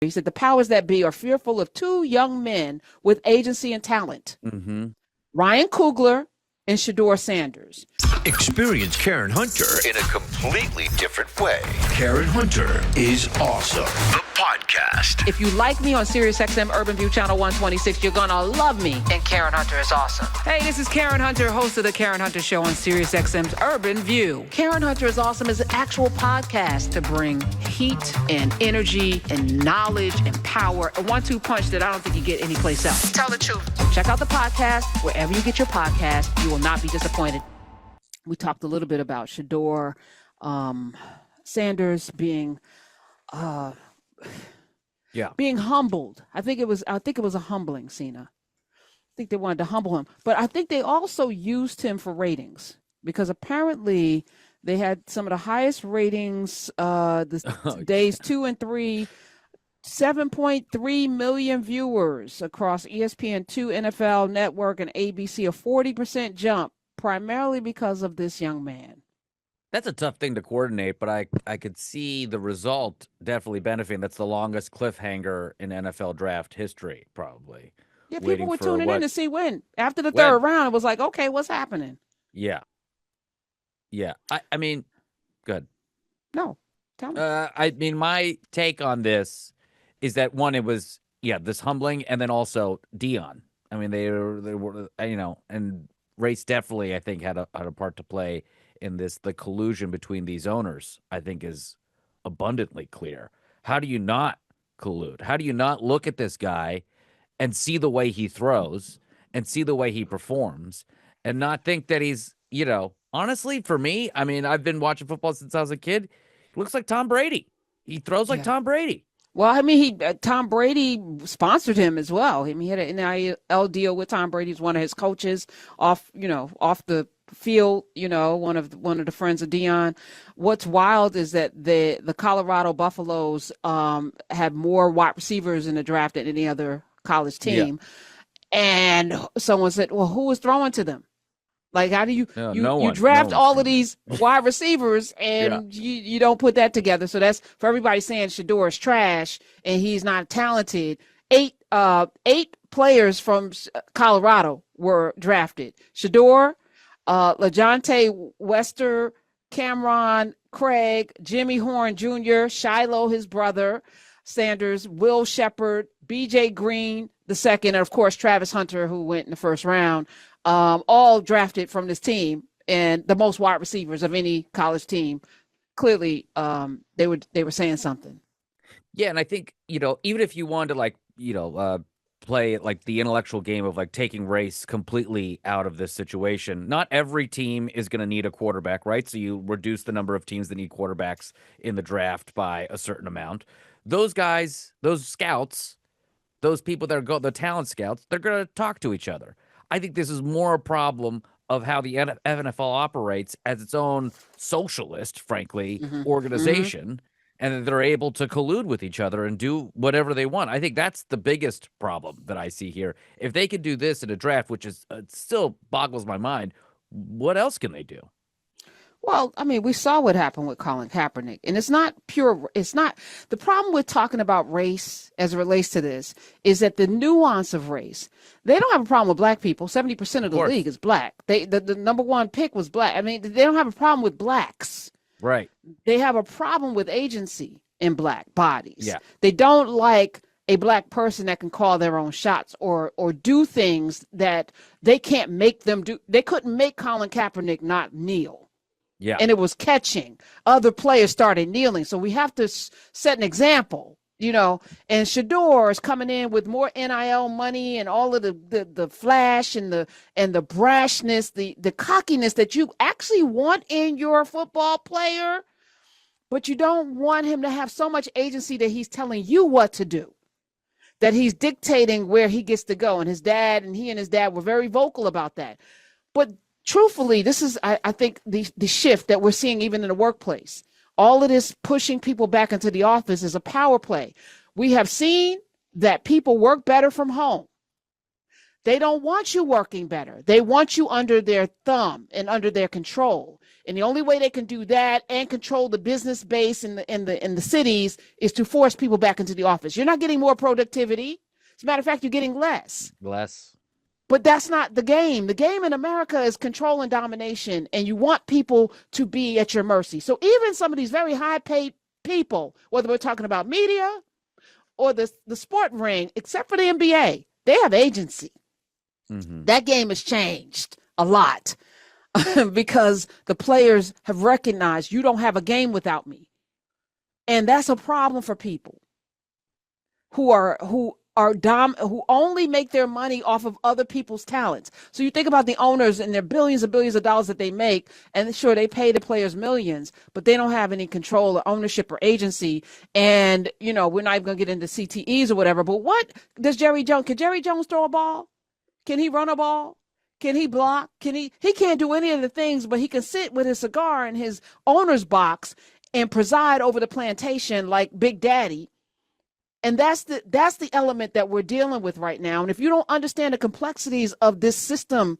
He said the powers that be are fearful of two young men with agency and talent. Mm-hmm. Ryan Coogler and Shedeur Sanders. Experience Karen Hunter in a completely different way. Karen Hunter is awesome. The podcast. If you like me on SiriusXM Urban View Channel 126, you're going to love me. And Karen Hunter is awesome. Hey, this is Karen Hunter, host of The Karen Hunter Show on SiriusXM's Urban View. Karen Hunter is Awesome is an actual podcast to bring heat and energy and knowledge and power. A 1-2 punch that I don't think you get anyplace else. Tell the truth. Check out the podcast wherever you get your podcast. You will not be disappointed. We talked a little bit about Shedeur Sanders being humbled. I think it was a humbling, Cena. I think they wanted to humble him, but I think they also used him for ratings because apparently they had some of the highest ratings days 2 and 3. 7.3 million viewers across ESPN2, NFL Network, and ABC, a 40% jump, primarily because of this young man. That's a tough thing to coordinate, but I could see the result definitely benefiting. That's the longest cliffhanger in NFL draft history, probably. Yeah, people were tuning in to see when. After the third round, it was like, okay, what's happening? Yeah. Yeah. I mean, good. No, tell me. I mean, my take on this is that one, it was this humbling, and then also Dion. I mean, they were and race definitely I think had a part to play in this. The collusion between these owners I think is abundantly clear. How do you not collude? How do you not look at this guy and see the way he throws and see the way he performs and not think that he's honestly, for me, I mean, I've been watching football since I was a kid. He looks like Tom Brady. He throws like Tom Brady. Well, I mean, Tom Brady sponsored him as well. I mean, he had an NIL deal with Tom Brady. He's one of his coaches off the field. One of the friends of Dion. What's wild is that the Colorado Buffaloes had more wide receivers in the draft than any other college team. Yeah. And someone said, "Well, who was throwing to them? Like, how do you draft all of these wide receivers and you don't put that together?" So that's for everybody saying Shedeur is trash and he's not talented. Eight players from Colorado were drafted: Shedeur, LaJohntay Wester, Cameron Craig, Jimmy Horn Jr., Shiloh, his brother, Sanders, Will Shepard, B.J. Green the second, and of course Travis Hunter, who went in the first round. All drafted from this team, and the most wide receivers of any college team. Clearly, they were saying something. Yeah, and I think even if you wanted to play like the intellectual game of like taking race completely out of this situation, not every team is going to need a quarterback, right? So you reduce the number of teams that need quarterbacks in the draft by a certain amount. Those guys, those scouts, those people that are the talent scouts, they're going to talk to each other. I think this is more a problem of how the NFL operates as its own socialist, frankly, organization, and that they're able to collude with each other and do whatever they want. I think that's the biggest problem that I see here. If they could do this in a draft, which is still boggles my mind, what else can they do? Well, I mean, we saw what happened with Colin Kaepernick, and it's not the problem with talking about race as it relates to this is that the nuance of race, they don't have a problem with black people. 70% of the league is black. The number one pick was black. I mean, they don't have a problem with blacks. Right. They have a problem with agency in black bodies. Yeah. They don't like a black person that can call their own shots or do things that they can't make them do. They couldn't make Colin Kaepernick not kneel. Yeah. And it was catching. Other players started kneeling. So we have to set an example, and Shedeur is coming in with more NIL money and all of the flash and the brashness, the cockiness that you actually want in your football player, but you don't want him to have so much agency that he's telling you what to do, that he's dictating where he gets to go. And he and his dad were very vocal about that. But truthfully, this is, I think, the shift that we're seeing even in the workplace. All of this pushing people back into the office is a power play. We have seen that people work better from home. They don't want you working better. They want you under their thumb and under their control. And the only way they can do that and control the business base in the cities is to force people back into the office. You're not getting more productivity. As a matter of fact, you're getting less. But that's not the game. The game in America is control and domination, and you want people to be at your mercy. So even some of these very high-paid people, whether we're talking about media or the sport ring, except for the NBA, they have agency. Mm-hmm. That game has changed a lot because the players have recognized you don't have a game without me. And that's a problem for people who only make their money off of other people's talents. So you think about the owners and their billions and billions of dollars that they make, and sure, they pay the players millions, but they don't have any control or ownership or agency. And, we're not even going to get into CTEs or whatever, but what does Jerry Jones, can Jerry Jones throw a ball? Can he run a ball? Can he block? He can't do any of the things, but he can sit with his cigar in his owner's box and preside over the plantation like Big Daddy. And that's the element that we're dealing with right now. And if you don't understand the complexities of this system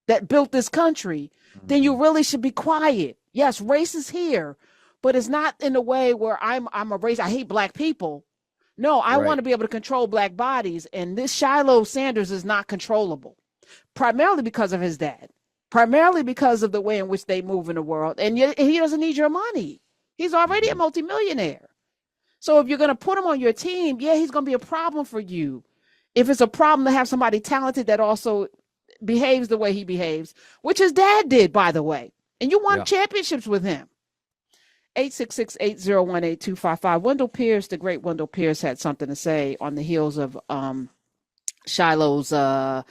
that built this country, then you really should be quiet. Yes, race is here, but it's not in a way where I'm a race. I hate black people. No, I want to be able to control black bodies. And this Shiloh Sanders is not controllable, primarily because of his dad, primarily because of the way in which they move in the world. And yet he doesn't need your money. He's already a multimillionaire. So if you're going to put him on your team, he's going to be a problem for you. If it's a problem to have somebody talented that also behaves the way he behaves, which his dad did, by the way, and you won championships with him. 866-801-8255. Wendell Pierce, the great Wendell Pierce, had something to say on the heels of Shiloh's. I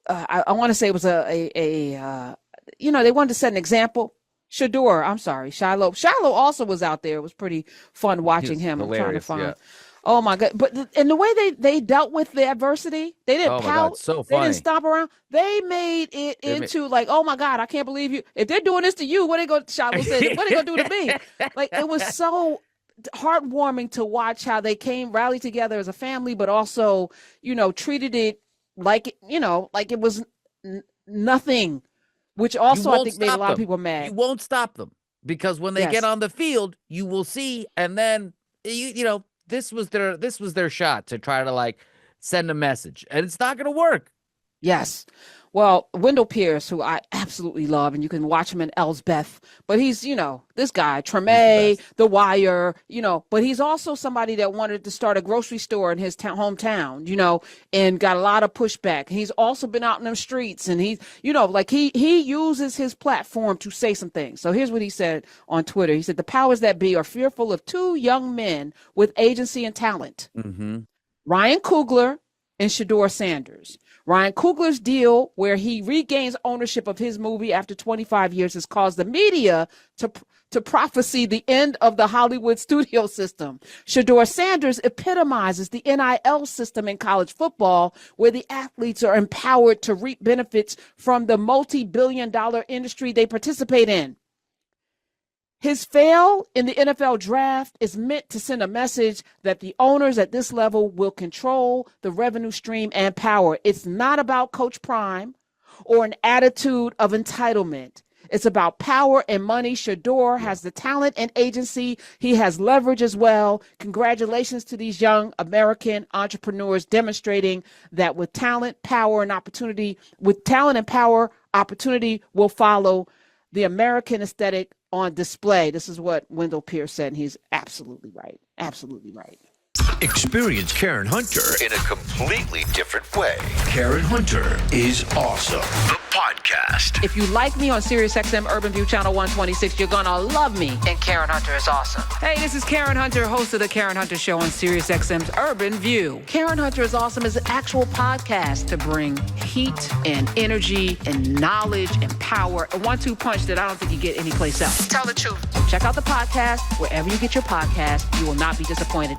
want to say it was they wanted to set an example. Shedeur, I'm sorry, Shiloh. Shiloh also was out there. It was pretty fun watching him. I'm trying to find. Yeah. Oh my God! And the way they dealt with the adversity, they didn't pout. God, so funny. They didn't stomp around. They made it into like, oh my God, I can't believe you. If they're doing this to you, what they go? Shiloh said, what are they gonna do to me? Like, it was so heartwarming to watch how they rallied together as a family, but also, treated it like it was nothing. Which also I think made a lot of people mad. You won't stop them because when they get on the field, you will see, and then this was their shot to try to send a message, and it's not going to work. Yes. Well, Wendell Pierce, who I absolutely love, and you can watch him in Elsbeth, but he's, this guy, Treme, The Wire, but he's also somebody that wanted to start a grocery store in his hometown, and got a lot of pushback. He's also been out in them streets, and he's, he uses his platform to say some things. So here's what he said on Twitter. He said, the powers that be are fearful of two young men with agency and talent. Mm-hmm. Ryan Coogler and Shedeur Sanders. Ryan Coogler's deal, where he regains ownership of his movie after 25 years, has caused the media to prophesy the end of the Hollywood studio system. Shedeur Sanders epitomizes the NIL system in college football, where the athletes are empowered to reap benefits from the multi-billion-dollar industry they participate in. His fail in the NFL draft is meant to send a message that the owners at this level will control the revenue stream and power. It's not about Coach Prime or an attitude of entitlement. It's about power and money. Shedeur has the talent and agency. He has leverage as well. Congratulations to these young American entrepreneurs demonstrating that with talent, power, and opportunity, opportunity will follow. The American aesthetic on display. This is what Wendell Pierce said, and he's absolutely right. Absolutely right. Experience Karen Hunter in a completely different way. Karen Hunter is awesome. The podcast. If you like me on SiriusXM Urban View Channel 126, you're going to love me in Karen Hunter is Awesome. Hey, this is Karen Hunter, host of The Karen Hunter Show on SiriusXM's Urban View. Karen Hunter is Awesome is an actual podcast to bring heat and energy and knowledge and power, a 1-2 punch that I don't think you get anyplace else. Tell the truth. Check out the podcast wherever you get your podcast. You will not be disappointed.